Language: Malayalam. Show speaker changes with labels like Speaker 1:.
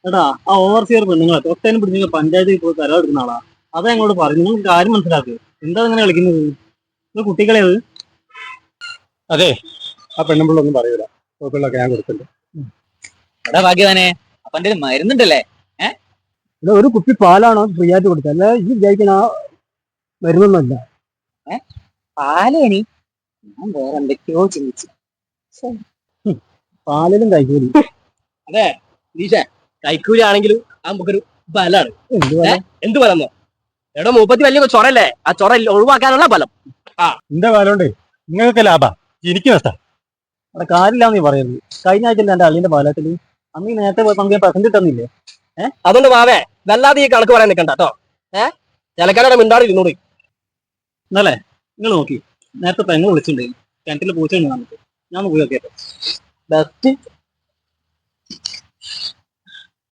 Speaker 1: എടാ ആ ഓവർസിയർ പെണ്ണുങ്ങളെ തൊട്ടേനും പിടിച്ച് പഞ്ചായത്തിൽ പോയി കരാർ എടുക്കുന്ന ആളാ. അതാ ഞങ്ങളോട് പറഞ്ഞു. നിങ്ങൾ കാര്യം മനസ്സിലാക്കുക. എന്താ ഇങ്ങനെ കളിക്കുന്നത്? നിങ്ങൾ കുട്ടികളെ അത്
Speaker 2: അതെ, ആ പെണ്ണുമ്പിള്ളൊന്നും പറയൂല. പിള്ളൊക്കെ ഞാൻ കൊടുത്തിട്ടുണ്ട്.
Speaker 3: എടാ ഭാഗ്യവാനെ, അപ്പൊ എന്റെ മരുന്നുണ്ടല്ലേ?
Speaker 2: ഇത് ഒരു കുപ്പി പാലാണോ ഫ്രീ ആയിട്ട് കൊടുത്തത്? അല്ല ഈ വിചാരിക്കുന്ന ആ മരുന്നൊന്നുമല്ല.
Speaker 3: പാലേനി ഞാൻ വേറെ എന്തൊക്കെയോ ചിന്തിച്ചു.
Speaker 2: പാലിലും കഴിക്കൂലി.
Speaker 4: അതെ നീശ കൈക്കൂലി ആണെങ്കിലും നമുക്കൊരു ബലാണ്.
Speaker 2: എന്ത് പോലെ?
Speaker 4: എന്ത് ബലം? എടോ മൂപ്പത്തി വലിയ ചൊറല്ലേ, ആ ചൊറ ഒഴിവാക്കാനുള്ള ബലം.
Speaker 2: എന്റെ പാലുണ്ടേ നിങ്ങൾക്ക് ലാഭ, എനിക്ക് നഷ്ടം.
Speaker 1: അവിടെ കാര്യമില്ലാന്ന് നീ പറയുന്നത്. കഴിഞ്ഞ ആഴ്ച എന്റെ അളിയന്റെ പാലത്തില് അന്ന് ഈ നേരത്തെ പങ്കെ പ്രസന്റ് ഇട്ടെന്നില്ലേ?
Speaker 4: അതുകൊണ്ട് വാവേ വല്ലാതെ ഈ കണക്ക് പറയാൻ നിൽക്കണ്ട കേട്ടോ. ചിലക്കാരുടെ മിണ്ടാടി ഇരുന്നൂടി.
Speaker 1: എന്നല്ലേ നിങ്ങൾ നോക്കി നേരത്തെ പെങ്ങൾ വിളിച്ചിട്ടുണ്ടെങ്കിൽ കിണറ്റിൽ പൂച്ച ഉണ്ട്. നമുക്ക് ഞാൻ പോയി നോക്കിയപ്പോ ബെസ്റ്റ്